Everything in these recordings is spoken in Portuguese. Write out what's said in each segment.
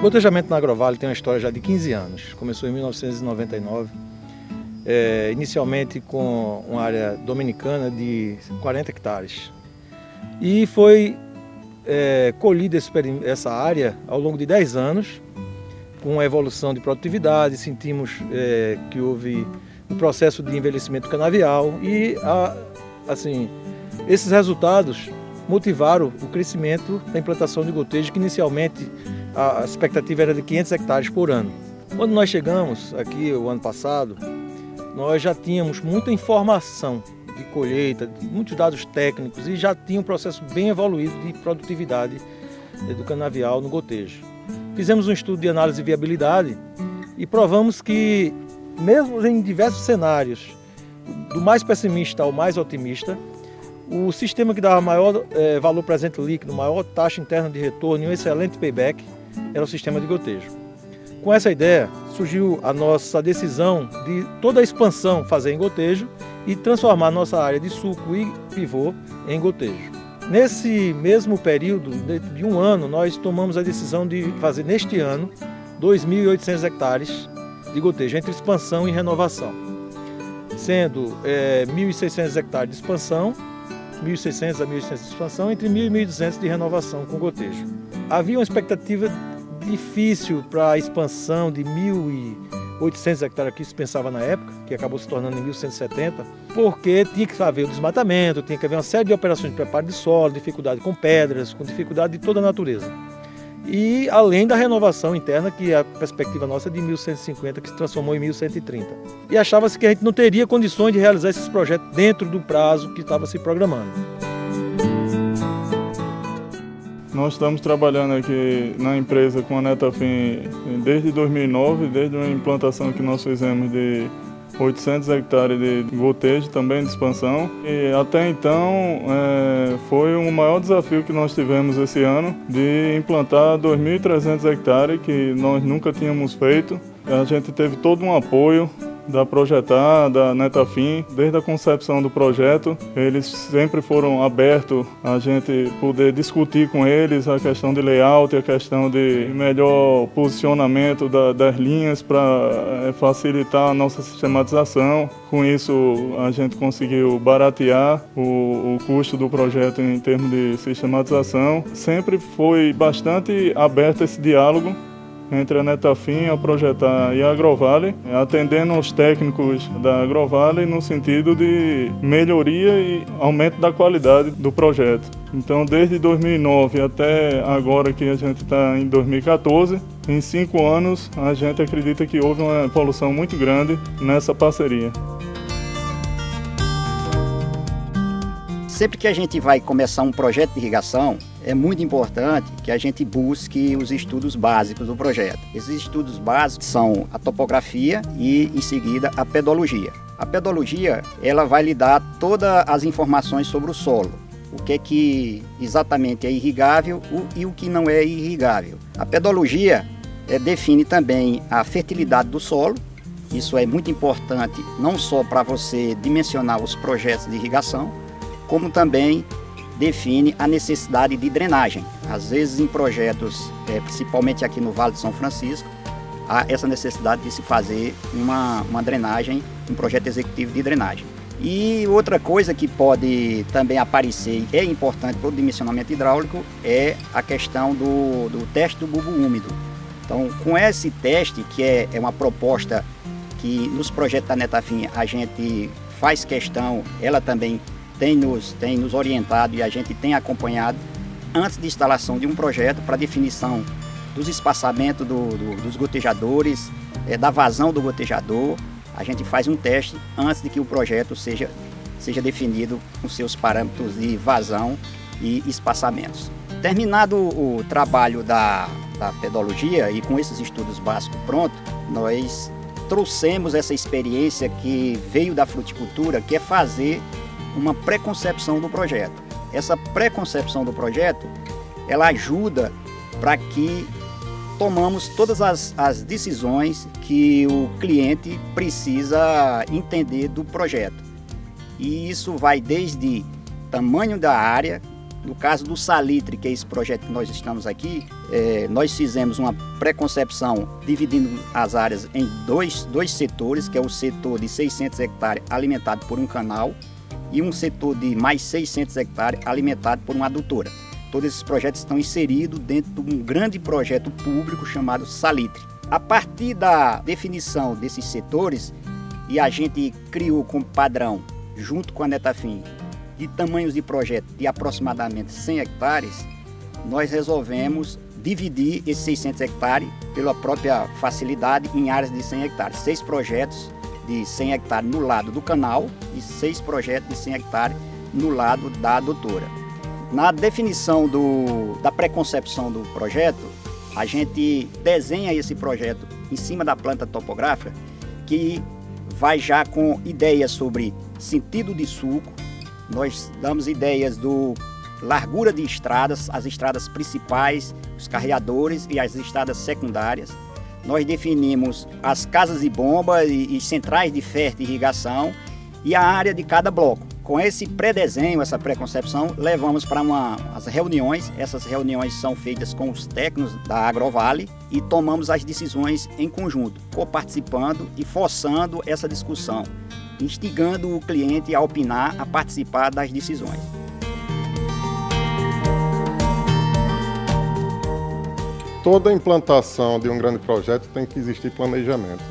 O gotejamento na Agrovale tem uma história já de 15 anos. Começou em 1999, inicialmente com uma área dominicana de 40 hectares. E foi colhida essa área ao longo de 10 anos, com a evolução de produtividade. Sentimos que houve um processo de envelhecimento canavial e, assim, esses resultados motivaram o crescimento da implantação de gotejo, que inicialmente a expectativa era de 500 hectares por ano. Quando nós chegamos aqui o ano passado, nós já tínhamos muita informação de colheita, muitos dados técnicos e já tinha um processo bem evoluído de produtividade do canavial no gotejo. Fizemos um estudo de análise de viabilidade e provamos que, mesmo em diversos cenários, do mais pessimista ao mais otimista, o sistema que dava maior valor presente líquido, maior taxa interna de retorno e um excelente payback era o sistema de gotejo. Com essa ideia, surgiu a nossa decisão de toda a expansão fazer em gotejo e transformar nossa área de suco e pivô em gotejo. Nesse mesmo período de um ano, nós tomamos a decisão de fazer neste ano 2.800 hectares de gotejo, entre expansão e renovação, sendo 1.600 hectares de expansão, 1.600 a 1.800 de expansão, entre 1.000 e 1.200 de renovação com gotejo. Havia uma expectativa difícil para a expansão de 1.800 hectares que se pensava na época, que acabou se tornando em 1.170, porque tinha que haver o desmatamento, tinha que haver uma série de operações de preparo de solo, dificuldade com pedras, com dificuldade de toda a natureza. E além da renovação interna, que a perspectiva nossa é de 1.150, que se transformou em 1.130. E achava-se que a gente não teria condições de realizar esses projetos dentro do prazo que estava se programando. Nós estamos trabalhando aqui na empresa com a Netafim desde 2009, desde a implantação que nós fizemos de 800 hectares de gotejo, também de expansão. E até então foi o maior desafio que nós tivemos esse ano, de implantar 2.300 hectares, que nós nunca tínhamos feito. A gente teve todo um apoio da Projetar, da Netafim, desde a concepção do projeto. Eles sempre foram abertos a gente poder discutir com eles a questão de layout, a questão de melhor posicionamento das linhas para facilitar a nossa sistematização. Com isso, a gente conseguiu baratear o custo do projeto em termos de sistematização. Sempre foi bastante aberto esse diálogo entre a Netafim, a Projetar e a Agrovale, atendendo aos técnicos da Agrovale no sentido de melhoria e aumento da qualidade do projeto. Então, desde 2009 até agora que a gente está em 2014, em 5 anos, a gente acredita que houve uma evolução muito grande nessa parceria. Sempre que a gente vai começar um projeto de irrigação, é muito importante que a gente busque os estudos básicos do projeto. Esses estudos básicos são a topografia e, em seguida, a pedologia. A pedologia, ela vai lhe dar todas as informações sobre o solo. O que exatamente é irrigável e o que não é irrigável. A pedologia define também a fertilidade do solo. Isso é muito importante não só para você dimensionar os projetos de irrigação, como também define a necessidade de drenagem. Às vezes em projetos, principalmente aqui no Vale de São Francisco, há essa necessidade de se fazer uma drenagem, um projeto executivo de drenagem. E outra coisa que pode também aparecer e é importante para o dimensionamento hidráulico é a questão do teste do bulbo úmido. Então, com esse teste, que é uma proposta que nos projetos da Netafim a gente faz questão, ela também tem nos orientado e a gente tem acompanhado antes de instalação de um projeto para definição dos espaçamentos dos gotejadores, da vazão do gotejador. A gente faz um teste antes de que o projeto seja definido com seus parâmetros de vazão e espaçamentos. Terminado o trabalho da pedologia e com esses estudos básicos prontos, nós trouxemos essa experiência que veio da fruticultura, que é fazer uma pré-concepção do projeto. Essa pré-concepção do projeto, ela ajuda para que tomamos todas as decisões que o cliente precisa entender do projeto. E isso vai desde tamanho da área, No caso do Salitre, que é esse projeto que nós estamos aqui, nós fizemos uma pré-concepção dividindo as áreas em dois setores, que é o setor de 600 hectares alimentado por um canal e um setor de mais 600 hectares alimentado por uma adutora. Todos esses projetos estão inseridos dentro de um grande projeto público chamado Salitre. A partir da definição desses setores, e a gente criou como padrão, junto com a Netafim, de tamanhos de projeto de aproximadamente 100 hectares, nós resolvemos dividir esses 600 hectares pela própria facilidade em áreas de 100 hectares. 6 projetos de 100 hectares no lado do canal e 6 projetos de 100 hectares no lado da adutora. Na definição da pré-concepção do projeto, a gente desenha esse projeto em cima da planta topográfica, que vai já com ideias sobre sentido de sulco. Nós damos ideias do largura de estradas, as estradas principais, os carreadores e as estradas secundárias. Nós definimos as casas de bomba e centrais de fértil irrigação e a área de cada bloco. Com esse pré-desenho, essa pré-concepção, levamos para as reuniões. Essas reuniões são feitas com os técnicos da Agrovale e tomamos as decisões em conjunto, coparticipando e forçando essa discussão, instigando o cliente a opinar, a participar das decisões. Toda implantação de um grande projeto tem que existir planejamento.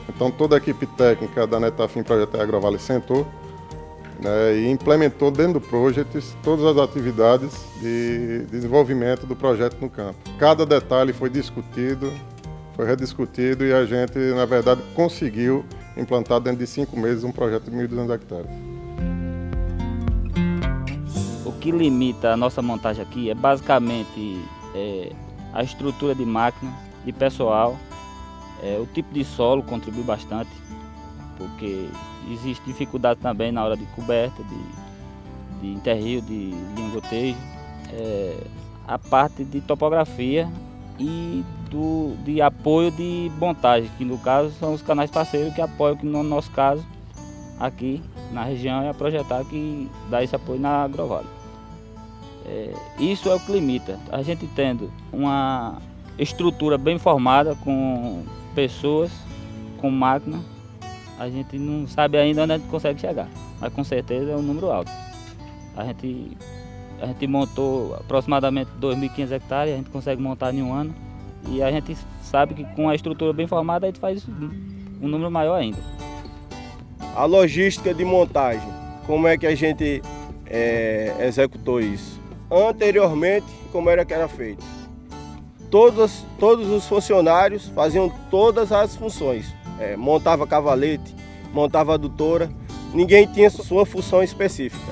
Então toda a equipe técnica da Netafim Projeto Agrovale sentou, né, e implementou dentro do Projects todas as atividades de desenvolvimento do projeto no campo. Cada detalhe foi discutido, foi rediscutido e a gente, na verdade, conseguiu implantar dentro de 5 meses um projeto de 1.200 hectares. O que limita a nossa montagem aqui é basicamente a estrutura de máquina, de pessoal, o tipo de solo contribui bastante, porque existe dificuldade também na hora de coberta, de enterrio, de linha gotejo, a parte de topografia e de apoio de montagem, que no caso são os canais parceiros que apoiam, que no nosso caso, aqui na região, é a Projetar que dá esse apoio na Agrovale. Isso é o que limita. A gente tendo uma estrutura bem formada, com pessoas, com máquina, a gente não sabe ainda onde a gente consegue chegar, mas com certeza é um número alto. A gente montou aproximadamente 2.500 hectares, a gente consegue montar em um ano, e a gente sabe que com a estrutura bem formada a gente faz um número maior ainda. A logística de montagem, como é que a gente executou isso? Anteriormente, como era que era feito? Todos os funcionários faziam todas as funções. Montava cavalete, montava adutora, ninguém tinha sua função específica.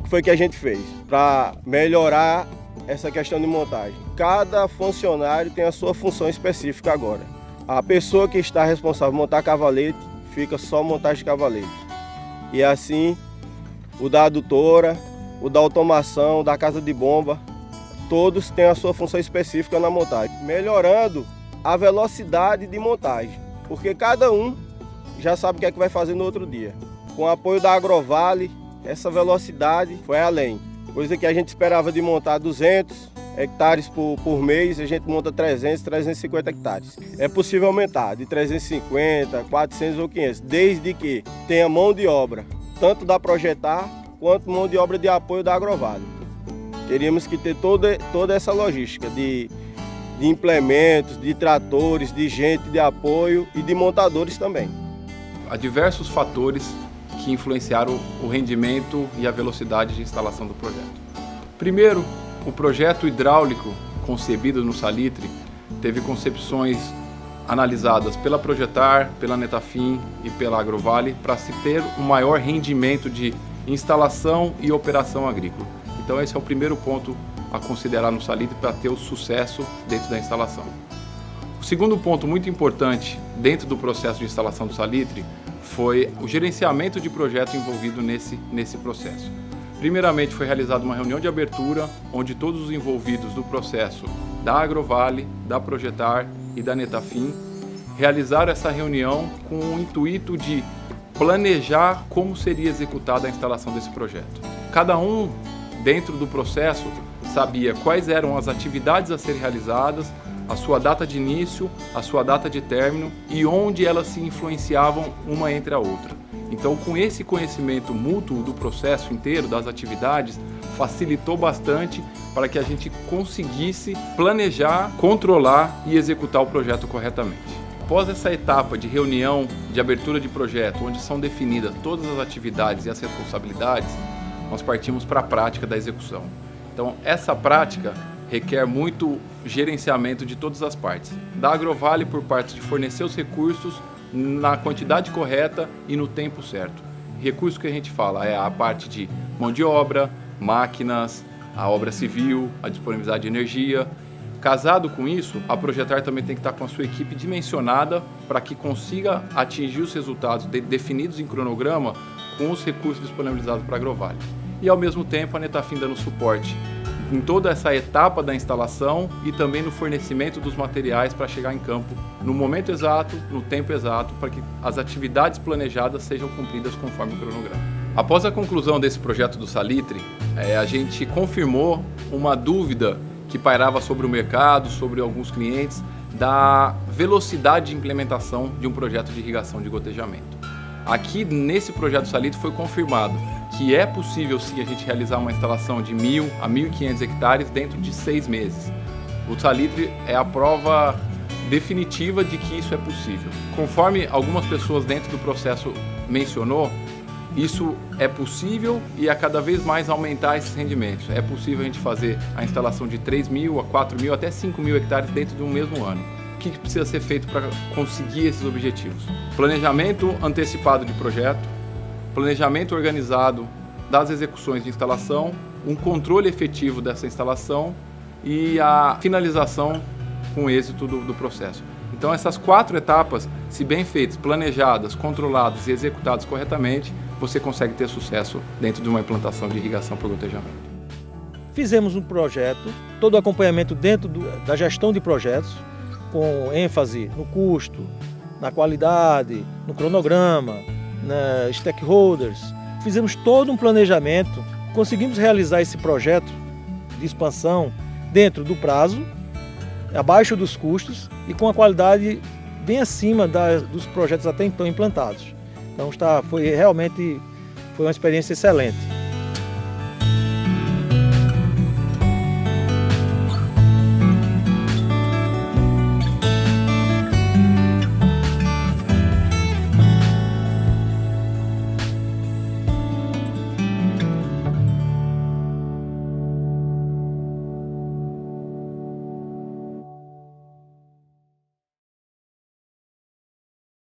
O que foi que a gente fez para melhorar essa questão de montagem? Cada funcionário tem a sua função específica agora. A pessoa que está responsável por montar cavalete, fica só montagem de cavalete. E assim, o da adutora, o da automação, da casa de bomba, todos têm a sua função específica na montagem, melhorando a velocidade de montagem, porque cada um já sabe o que é que vai fazer no outro dia. Com o apoio da Agrovale, essa velocidade foi além. Coisa que a gente esperava de montar 200 hectares por mês, a gente monta 300, 350 hectares. É possível aumentar de 350, 400 ou 500, desde que tenha mão de obra, tanto da Projetar quanto mão de obra de apoio da Agrovale. Teríamos que ter toda essa logística de implementos, de tratores, de gente de apoio e de montadores também. Há diversos fatores que influenciaram o rendimento e a velocidade de instalação do projeto. Primeiro, o projeto hidráulico concebido no Salitre teve concepções analisadas pela Projetar, pela Netafim e pela Agrovale para se ter um maior rendimento de instalação e operação agrícola. Então esse é o primeiro ponto a considerar no Salitre para ter o sucesso dentro da instalação. O segundo ponto muito importante dentro do processo de instalação do Salitre foi o gerenciamento de projeto envolvido nesse processo. Primeiramente foi realizada uma reunião de abertura onde todos os envolvidos do processo da Agrovale, da Projetar e da Netafim realizaram essa reunião com o intuito de planejar como seria executada a instalação desse projeto. Cada um dentro do processo, sabia quais eram as atividades a serem realizadas, a sua data de início, a sua data de término e onde elas se influenciavam uma entre a outra. Então, com esse conhecimento mútuo do processo inteiro, das atividades, facilitou bastante para que a gente conseguisse planejar, controlar e executar o projeto corretamente. Após essa etapa de reunião, de abertura de projeto, onde são definidas todas as atividades e as responsabilidades, nós partimos para a prática da execução. Então, essa prática requer muito gerenciamento de todas as partes. Da Agrovale por parte de fornecer os recursos na quantidade correta e no tempo certo. Recurso que a gente fala é a parte de mão de obra, máquinas, a obra civil, a disponibilidade de energia. Casado com isso, a Projetar também tem que estar com a sua equipe dimensionada para que consiga atingir os resultados definidos em cronograma com os recursos disponibilizados para a Agrovale. E ao mesmo tempo a Netafim dando suporte em toda essa etapa da instalação e também no fornecimento dos materiais para chegar em campo no momento exato, no tempo exato, para que as atividades planejadas sejam cumpridas conforme o cronograma. Após a conclusão desse projeto do Salitre, a gente confirmou uma dúvida que pairava sobre o mercado, sobre alguns clientes, da velocidade de implementação de um projeto de irrigação de gotejamento. Aqui nesse projeto Salitre foi confirmado que é possível sim a gente realizar uma instalação de 1.000 a 1.500 hectares dentro de 6 meses. O Salitre é a prova definitiva de que isso é possível. Conforme algumas pessoas dentro do processo mencionou, isso é possível e a cada vez mais aumentar esses rendimentos. É possível a gente fazer a instalação de 3.000 a 4.000 até 5.000 hectares dentro de um mesmo ano. O que precisa ser feito para conseguir esses objetivos? Planejamento antecipado de projeto, planejamento organizado das execuções de instalação, um controle efetivo dessa instalação e a finalização com êxito do processo. Então essas 4 etapas, se bem feitas, planejadas, controladas e executadas corretamente, você consegue ter sucesso dentro de uma implantação de irrigação por gotejamento. Fizemos um projeto, todo o acompanhamento dentro da gestão de projetos, com ênfase no custo, na qualidade, no cronograma, na stakeholders. Fizemos todo um planejamento, conseguimos realizar esse projeto de expansão dentro do prazo, abaixo dos custos e com a qualidade bem acima dos projetos até então implantados. Então foi uma experiência excelente.